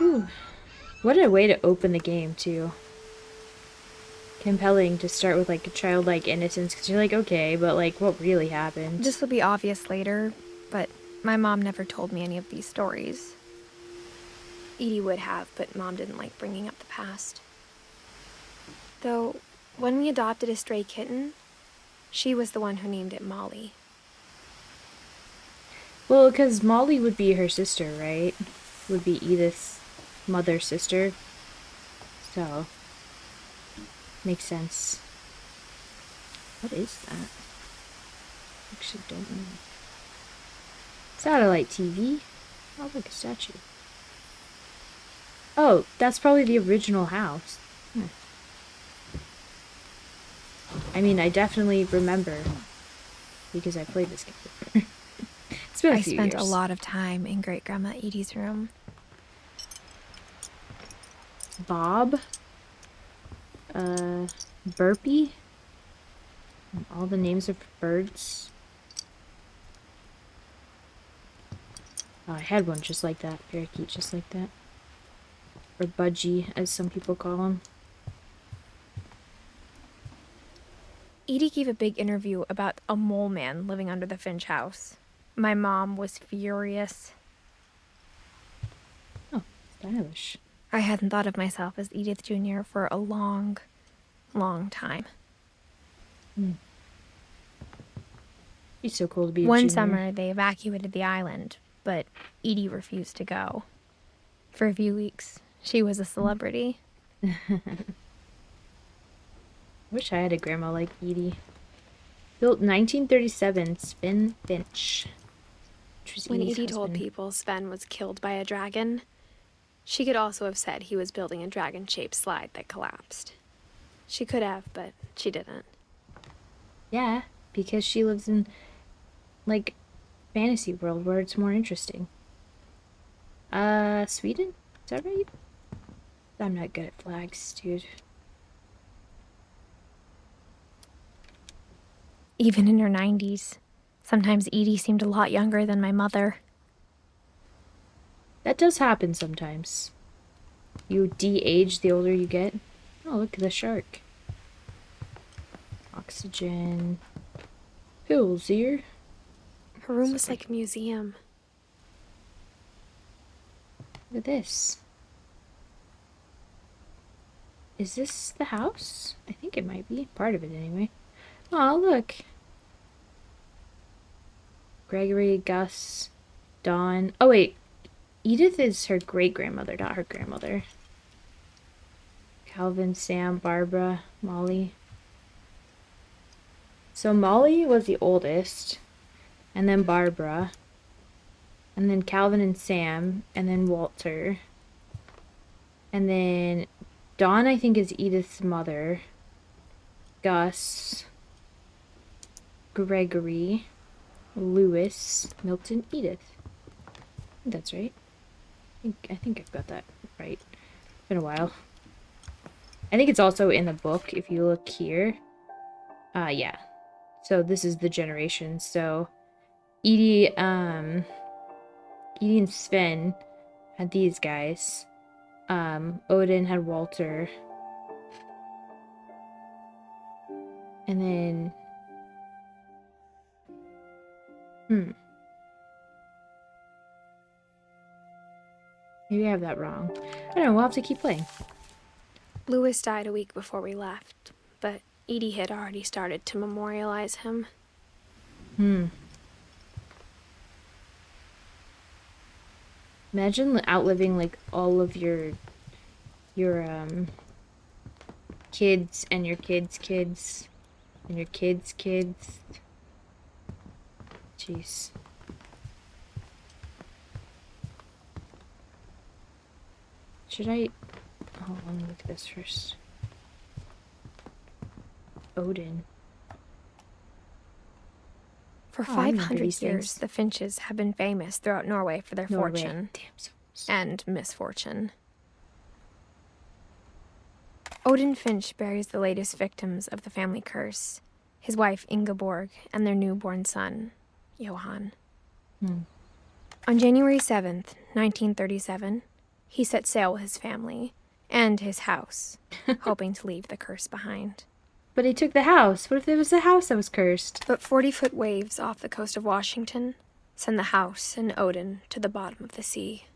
Ooh. What a way to open the game, too. Compelling to start with, like, a childlike innocence, because you're like, okay, but, like, what really happened? This will be obvious later, but my mom never told me any of these stories. Edie would have, but Mom didn't like bringing up the past. Though, when we adopted a stray kitten, she was the one who named it Molly. Well, because Molly would be her sister, right? Would be Edith's mother's sister. So, makes sense. What is that? Actually, don't know. Satellite TV. Oh, look, a statue. Oh, that's probably the original house. I mean, I definitely remember because I played this game before. It's been a few spent years. a lot of time in Great Grandma Edie's room. Bob. Burpee. All the names of birds. Oh, I had one just like that. Parakeet just like that. Or Budgie, as some people call him. Edie gave a big interview about a mole man living under the Finch house. My mom was furious. Oh, stylish. I hadn't thought of myself as Edith Jr. for a long, long time. He's so cool to be a One junior. summer, they evacuated the island, but Edie refused to go. For a few weeks, she was a celebrity. Wish I had a grandma like Edie. Built 1937, Finch. When Edie told people Sven was killed by a dragon, she could also have said he was building a dragon-shaped slide that collapsed. She could have, but she didn't. Yeah, because she lives in, like, fantasy world where it's more interesting. Sweden? Is that right? I'm not good at flags, dude. Even in her 90s, sometimes Edie seemed a lot younger than my mother. That does happen sometimes. You de-age the older you get. Oh, look at the shark. Oxygen. Pills here. Her room was like a museum. Look at this. Is this the house? I think it might be. Part of it, anyway. Oh, look. Gregory, Gus, Dawn. Oh, wait. Edith is her great-grandmother, not her grandmother. Calvin, Sam, Barbara, Molly. So Molly was the oldest, and then Barbara, and then Calvin and Sam, and then Walter. And then Dawn, I think, is Edith's mother. Gus, Gregory, Lewis, Milton, Edith. I think that's right. I think I've got that right. It's been a while. I think it's also in the book if you look here. Yeah. So this is the generation. So Edie and Sven had these guys. Odin had Walter. And then maybe I have that wrong. I don't know, we'll have to keep playing. Lewis died a week before we left, but Edie had already started to memorialize him. Imagine outliving like all of your kids and your kids' kids and your kids' kids. Jeez. Should I... Oh, let me look at this first. Odin. For 500 years, the Finches have been famous throughout Norway for their fortune and misfortune. Odin Finch buries the latest victims of the family curse, his wife Ingeborg and their newborn son, Johan. On January 7th, 1937, He set sail with his family and his house, hoping to leave the curse behind. But he took the house. What if it was the house that was cursed? But 40-foot waves off the coast of Washington send the house and Odin to the bottom of the sea.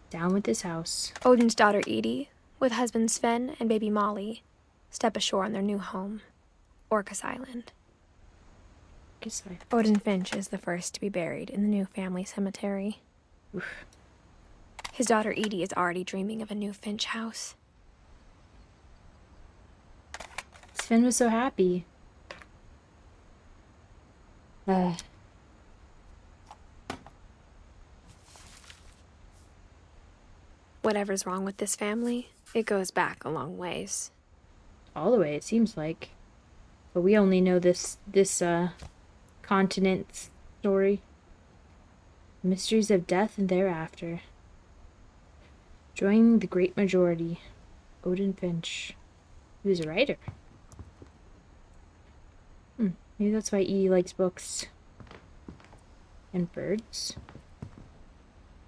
Down with this house. Odin's daughter Edith, with husband Sven and baby Molly, step ashore on their new home, Orcas Island. Odin Finch is the first to be buried in the new family cemetery. Oof. His daughter Edie is already dreaming of a new Finch house. Sven was so happy. Whatever's wrong with this family, it goes back a long ways. All the way, it seems like. But we only know this continent's story. Mysteries of death and thereafter. Joining the great majority. Odin Finch. He was a writer. Maybe that's why E likes books. And birds.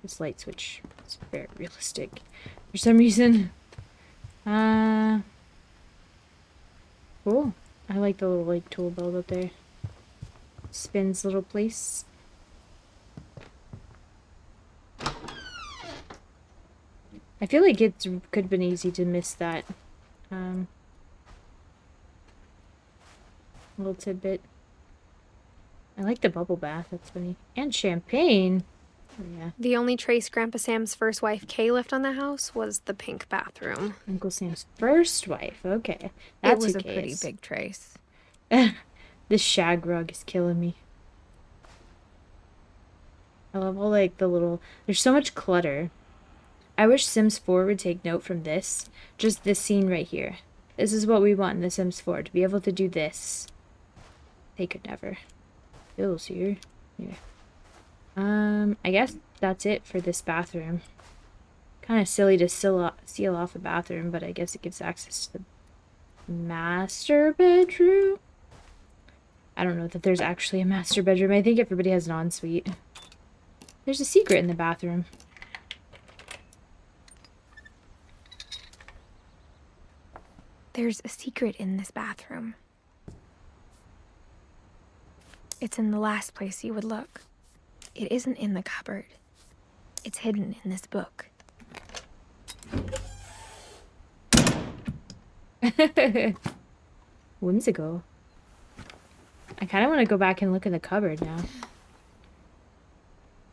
This light switch is very realistic. For some reason. Cool. I like the little tool belt up there. Spins little place. I feel like it could have been easy to miss that little tidbit. I like the bubble bath, that's funny. And champagne. Oh, yeah. The only trace Grandpa Sam's first wife Kay left on the house was the pink bathroom. Uncle Sam's first wife, okay. That's it was a pretty big trace. This shag rug is killing me. I love all the little... There's so much clutter. I wish Sims 4 would take note from this. Just this scene right here. This is what we want in The Sims 4, to be able to do this. They could never. Bill's here. Yeah. I guess that's it for this bathroom. Kind of silly to seal off a bathroom, but I guess it gives access to the master bedroom. I don't know that there's actually a master bedroom. I think everybody has an ensuite. There's a secret in the bathroom. There's a secret in this bathroom. It's in the last place you would look. It isn't in the cupboard. It's hidden in this book. Whimsical. I kind of want to go back and look in the cupboard now.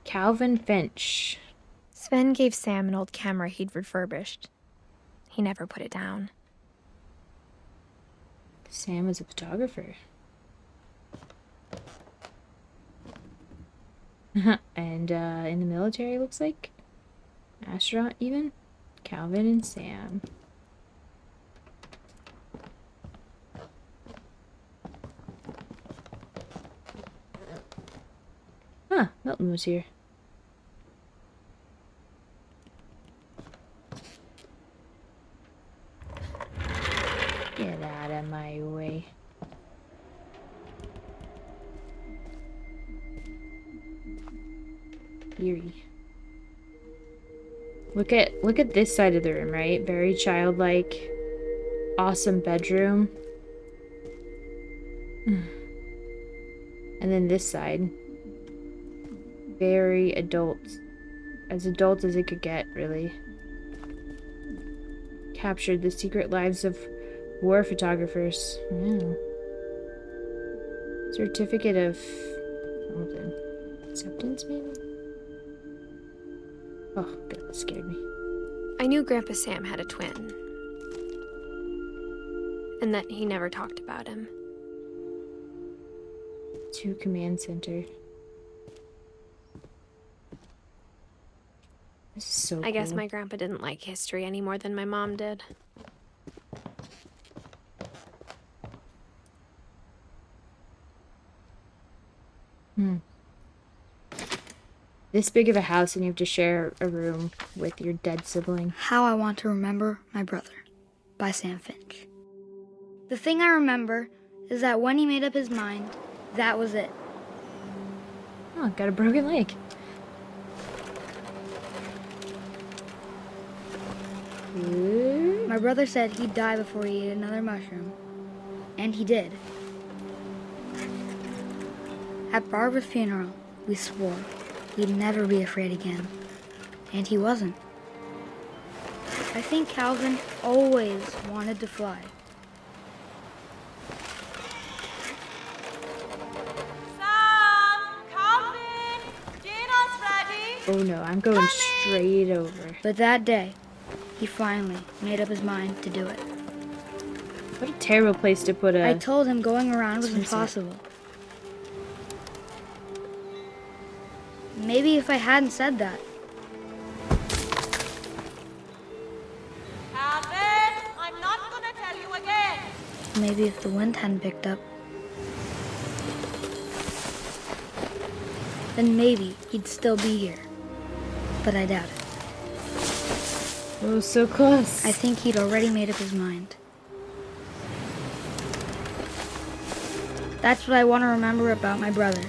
Calvin Finch. Sven gave Sam an old camera he'd refurbished. He never put it down. Sam was a photographer. And in the military, looks like. Astronaut, even. Calvin and Sam. Huh, Milton was here. Get out of my way. Eerie. Look at this side of the room, right? Very childlike, awesome bedroom. And then this side. Very adult. As adult as it could get, really. Captured the secret lives of war photographers. Wow. Certificate of something. Acceptance, maybe? Oh, God, that scared me. I knew Grandpa Sam had a twin. And that he never talked about him. To command center. This is so cool. I guess my grandpa didn't like history any more than my mom did. This big of a house and you have to share a room with your dead sibling. How I Want to Remember My Brother by Sam Finch. The thing I remember is that when he made up his mind, that was it. Oh, got a broken leg. My brother said he'd die before he ate another mushroom. And he did. At Barbara's funeral, we swore we'd never be afraid again. And he wasn't. I think Calvin always wanted to fly. Sam! Calvin! Dinner's ready! Oh no, I'm going straight over. But that day, he finally made up his mind to do it. What a terrible place to put a... I told him going around was Swing set. impossible. Maybe if I hadn't said that, Calvin! I'm not gonna tell you again! maybe if the wind hadn't picked up, then maybe he'd still be here. But I doubt it. Oh, so close. I think he'd already made up his mind. That's what I want to remember about my brother.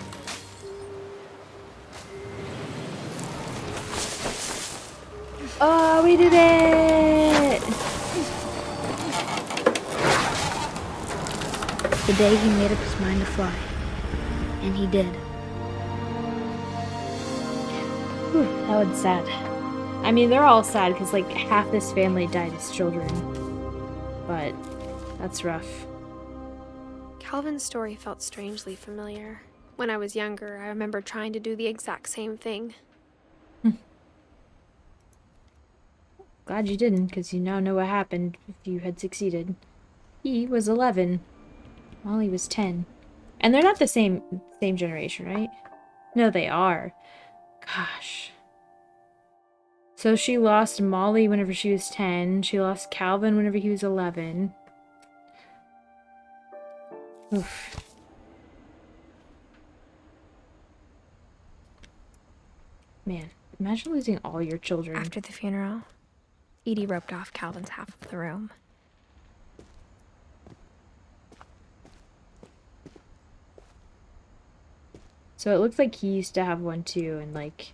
Oh, we did it! The day he made up his mind to fly. And he did. Whew, that one's sad. I mean, they're all sad because, like, half this family died as children. But that's rough. Calvin's story felt strangely familiar. When I was younger, I remember trying to do the exact same thing. Glad you didn't, because you now know what happened if you had succeeded. He was 11. Molly was 10. And they're not the same generation, right? No, they are. Gosh. So she lost Molly whenever she was 10. She lost Calvin whenever he was 11. Oof. Man, imagine losing all your children. After the funeral, Edie roped off Calvin's half of the room. So it looks like he used to have one too, and like,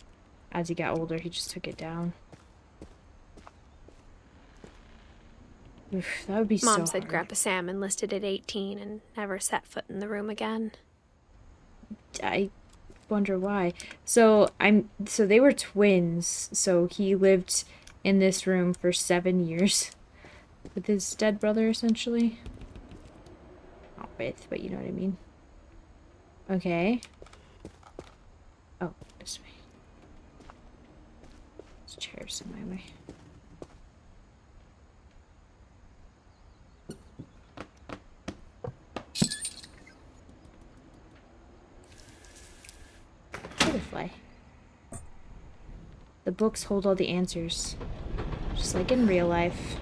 as he got older, he just took it down. Oof, that would be so Mom said hard. Grandpa Sam enlisted at 18 and never set foot in the room again. I wonder why. So they were twins, so he lived in this room for 7 years with his dead brother, essentially. Not with, but you know what I mean. Okay. Oh, this way. There's chairs in my way. Butterfly. The books hold all the answers, just like in real life.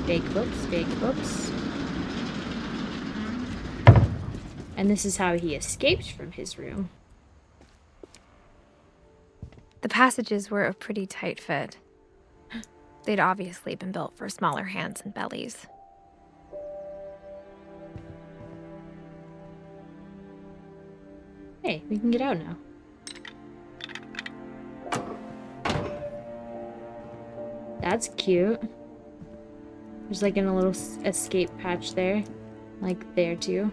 Fake books, fake books. And this is how he escaped from his room. The passages were a pretty tight fit. They'd obviously been built for smaller hands and bellies. Hey, we can get out now. That's cute. There's like a little escape patch there. Like there too.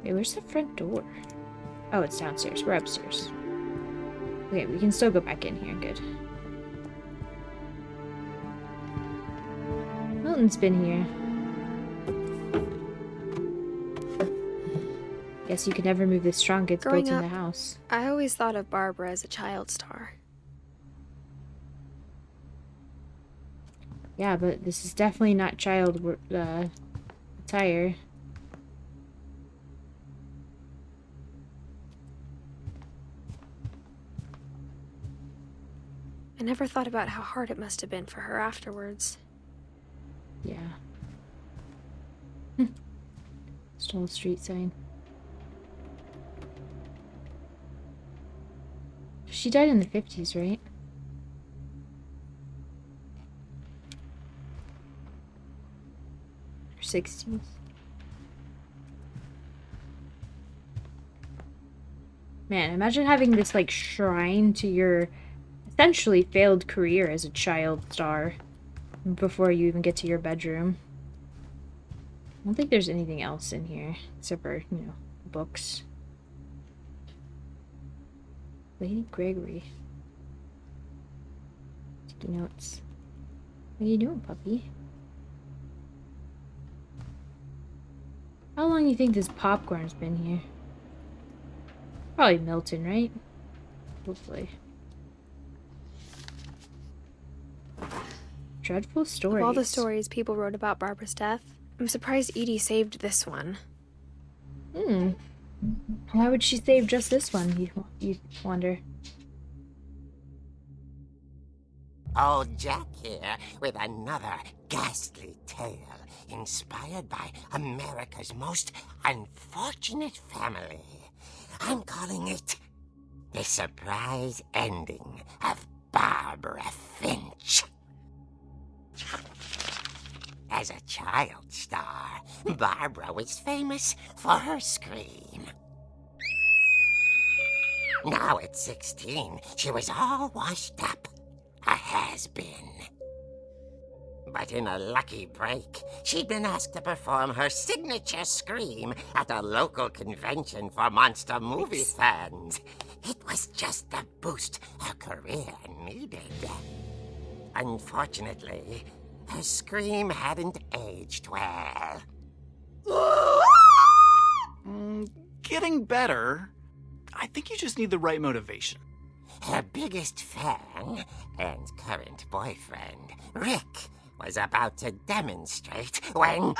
Wait, where's the front door? Oh, it's downstairs. We're upstairs. Okay, we can still go back in here. Good. Milton's been here. Guess you could never move this trunk. It's Growing built in up, the house. I always thought of Barbara as a child star. Yeah, but this is definitely not child attire. I never thought about how hard it must have been for her afterwards. Yeah. Stole street sign. She died in the 50s, right? Or 60s. Man, imagine having this like shrine to your essentially failed career as a child star before you even get to your bedroom. I don't think there's anything else in here except for, books. Lady Gregory. Sticky notes. What are you doing, puppy? How long do you think this popcorn's been here? Probably Milton, right? Hopefully. Dreadful stories. Of all the stories people wrote about Barbara's death, I'm surprised Edie saved this one. Why would she save just this one, you wonder? Old Jack here with another ghastly tale inspired by America's most unfortunate family. I'm calling it The Surprise Ending of Barbara Finch. As a child star, Barbara was famous for her scream. Now at 16, she was all washed up. A has-been. But in a lucky break, she'd been asked to perform her signature scream at a local convention for monster movie fans. It was just the boost her career needed. Unfortunately, her scream hadn't aged well. Getting better. I think you just need the right motivation. Her biggest fan and current boyfriend, Rick, was about to demonstrate when...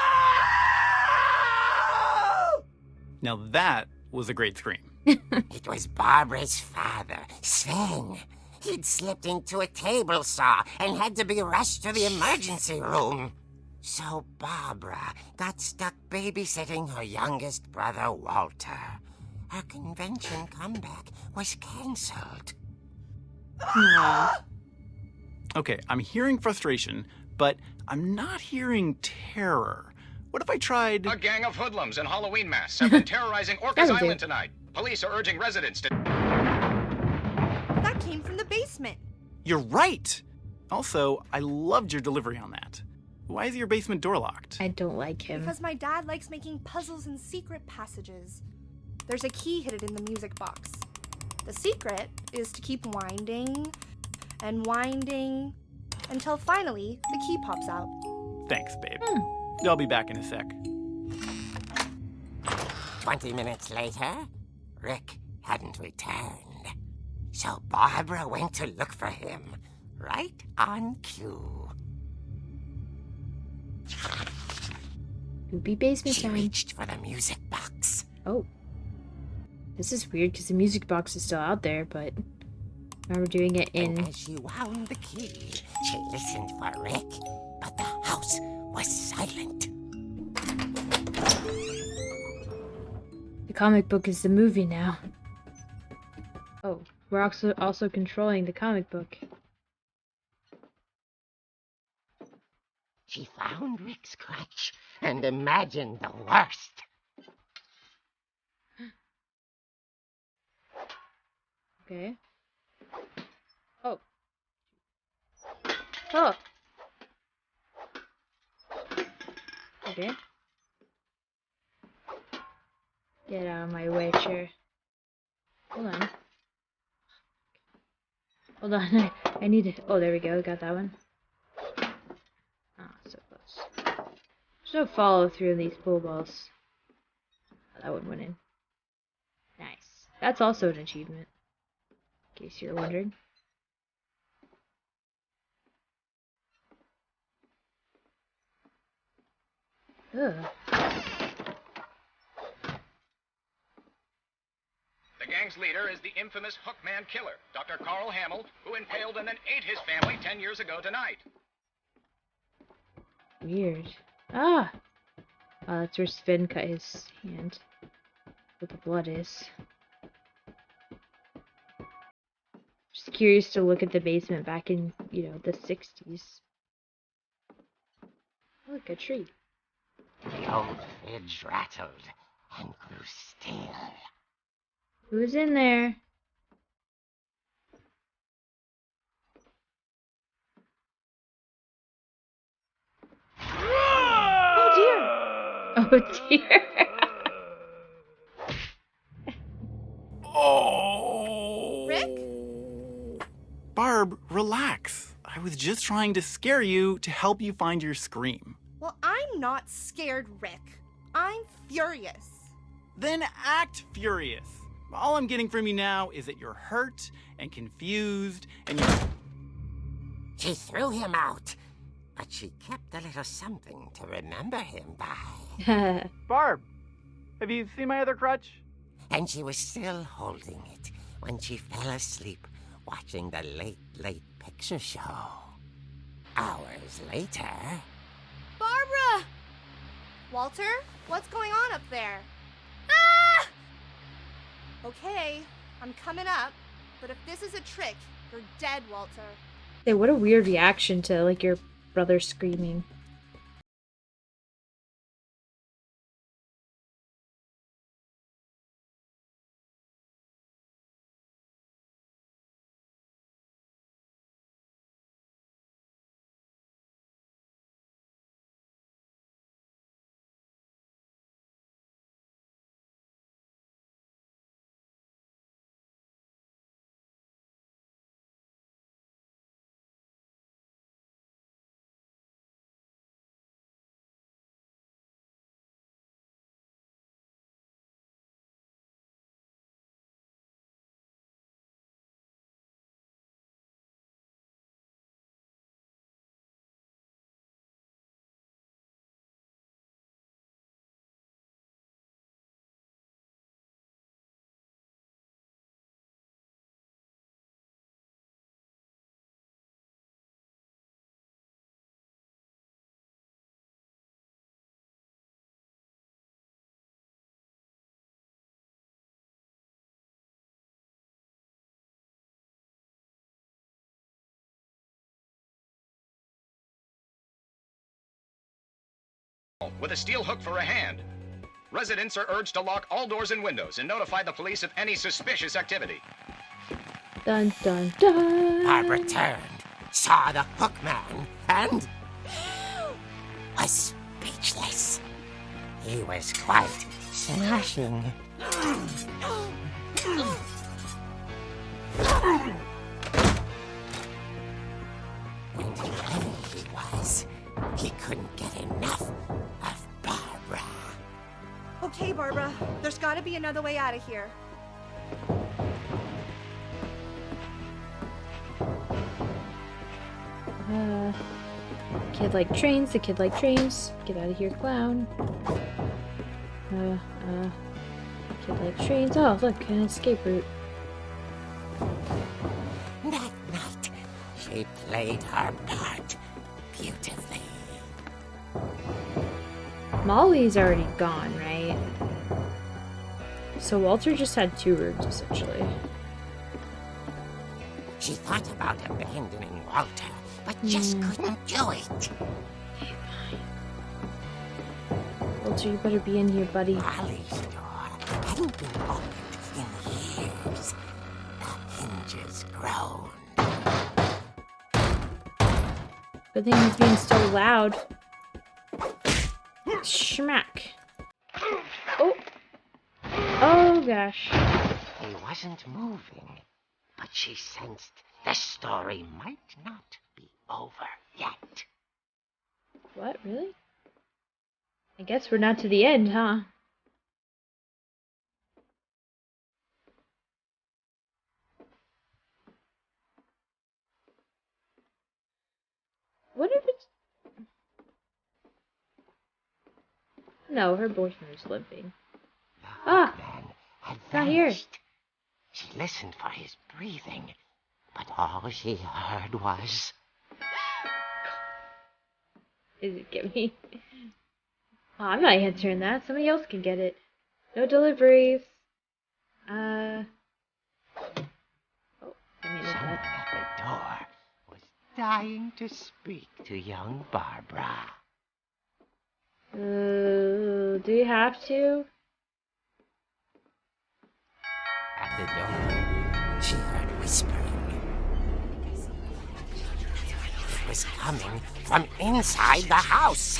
Now that was a great scream. It was Barbara's father, Sven. He'd slipped into a table saw and had to be rushed to the emergency room. So Barbara got stuck babysitting her youngest brother, Walter. Her convention comeback was cancelled. Okay, I'm hearing frustration, but I'm not hearing terror. What if I tried... A gang of hoodlums in Halloween masks have been terrorizing Orcas That'll do. Island tonight. Police are urging residents to... That came from the basement. You're right! Also, I loved your delivery on that. Why is your basement door locked? I don't like him. Because my dad likes making puzzles and secret passages. There's a key hidden in the music box. The secret is to keep winding and winding until finally the key pops out. Thanks, babe. I'll be back in a sec. 20 minutes later, Rick hadn't returned. So Barbara went to look for him, right on cue. Spooky basement She time. reached for the music box. Oh. This is weird because the music box is still out there, but now we're doing it in... And as she wound the key, she listened for Rick, but the house was silent. The comic book is the movie now. Oh, we're also controlling the comic book. She found Rick's crutch and imagined the worst. Okay. Oh. Oh. Okay. Get out of my way, chair. Hold on. Hold on. I need to... Oh, there we go. Got that one. Ah, so close. There's no follow through in these pool balls. Oh, that one went in. Nice. That's also an achievement. In case you're wondering. Ugh. The gang's leader is the infamous Hookman Killer, Dr. Carl Hamill, who impaled and then ate his family 10 years ago tonight. Weird. Ah! Oh, that's where Sven cut his hand. Where the blood is. Just curious to look at the basement back in, the 60s. Look, a tree. The old fridge rattled and grew still. Who's in there? dear. Oh! Rick? Barb, relax. I was just trying to scare you to help you find your scream. Well, I'm not scared, Rick. I'm furious. Then act furious. All I'm getting from you now is that you're hurt and confused and you're... She threw him out, but she kept a little something to remember him by. Barb, have you seen my other crutch? And she was still holding it when she fell asleep watching the late picture show. Hours later... Barbara! Walter, what's going on up there? Ah! Okay, I'm coming up, but if this is a trick, you're dead, Walter. Hey, what a weird reaction to, like, your brother screaming. With a steel hook for a hand. Residents are urged to lock all doors and windows and notify the police of any suspicious activity. Dun dun dun! Barbara turned, saw the hook man, and... was speechless. He was quite smashing. Wondering where he was, he couldn't get enough of Barbara. Okay, Barbara, there's gotta be another way out of here. Kid like trains, the kid like trains. Get out of here, clown. Kid like trains. Oh, look, an escape route. That night, she played her part beautifully. Molly's already gone, right? So Walter just had 2 rooms, essentially. She thought about abandoning Walter, but just couldn't do it. Walter, you better be in here, buddy. Molly's door hadn't been opened in years. The hinges groaned. Good thing he's being so loud. Schmack. Oh. Oh, gosh. He wasn't moving, but she sensed the story might not be over yet. What, really? I guess we're not to the end, huh? What if it's... No, her boyfriend is limping. The Ah! man had Not here. vanished. She listened for his breathing, but all she heard was... Is it get me? Oh, I'm not answering that. Somebody else can get it. No deliveries. Oh, I mean, is Someone that... at the door was dying to speak to young Barbara. Do you have to? At the door, she heard whispering. It was coming from inside the house.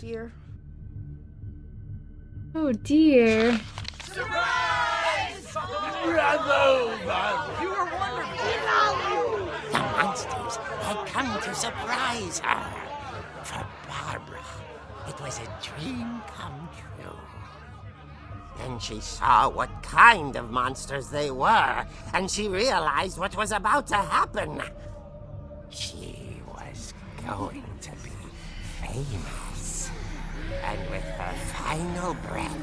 dear. Oh dear. The monsters had come to surprise her. For Barbara, it was a dream come true. Then she saw what kind of monsters they were, and she realized what was about to happen. She was going to be famous. And with her final breath,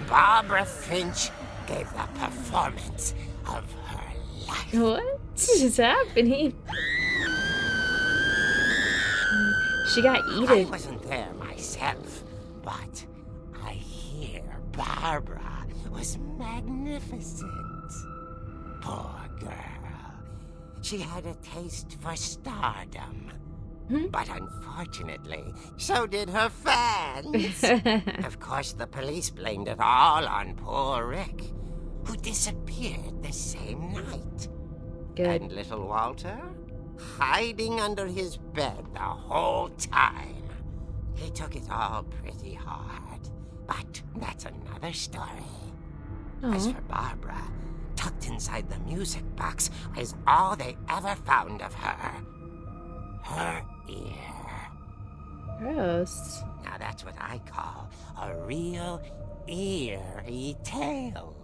Barbara Finch gave the performance of her life. What is happening? She got I Edith. wasn't there myself, but I hear Barbara was magnificent. Poor girl. She had a taste for stardom. But unfortunately, so did her fans. Of course, the police blamed it all on poor Rick, who disappeared the same night. Good. And little Walter? Hiding under his bed the whole time. He took it all pretty hard, but that's another story. As Aw. for Barbara, tucked inside the music box is all they ever found of her. Her ear. Gross. Now that's what I call a real eerie tale.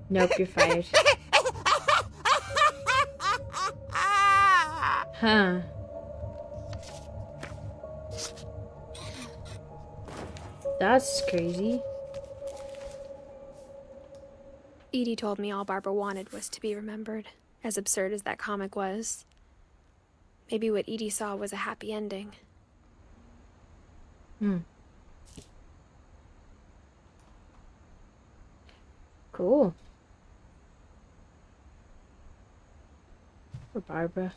Nope, you're fired. Huh. That's crazy. Edie told me all Barbara wanted was to be remembered, as absurd as that comic was. Maybe what Edie saw was a happy ending. Cool. For Barbara.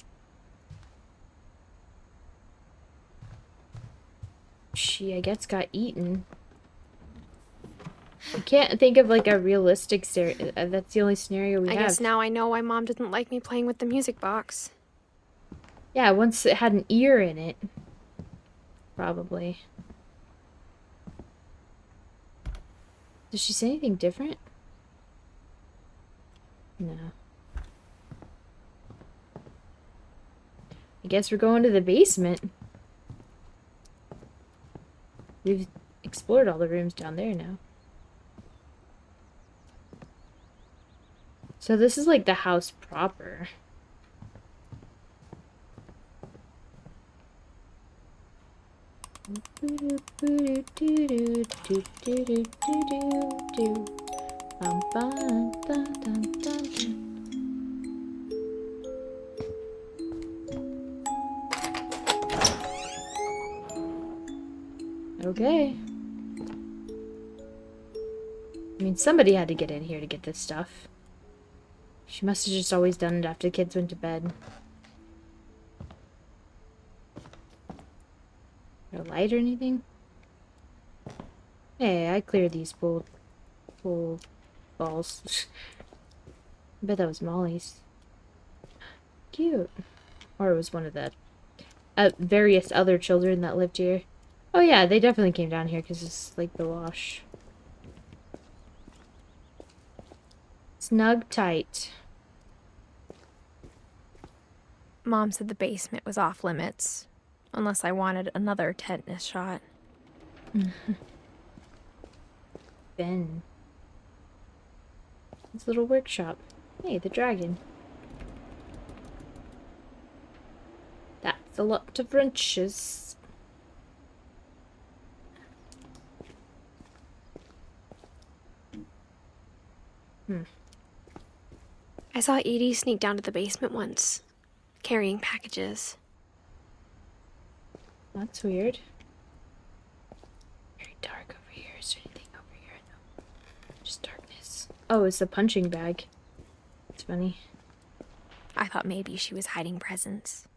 She, I guess, got eaten. I can't think of like a realistic scenario. That's the only scenario we I have. guess now I know why Mom didn't like me playing with the music box. Yeah, once it had an ear in it. Probably. Did she say anything different? No. I guess we're going to the basement. We've explored all the rooms down there now. So this is like the house proper. Okay. I mean, somebody had to get in here to get this stuff. She must have just always done it after the kids went to bed. Is there a light or anything? Hey, I cleared these pool balls. I bet that was Molly's. Cute. Or it was one of the various other children that lived here. Oh yeah, they definitely came down here because it's like the wash. Snug tight. Mom said the basement was off limits, unless I wanted another tetanus shot. Ben. His little workshop. Hey, the dragon. That's a lot of wrenches. I saw Edie sneak down to the basement once, carrying packages. That's weird. Very dark over here. Is there anything over here? No. Just darkness. Oh, it's a punching bag. It's funny. I thought maybe she was hiding presents.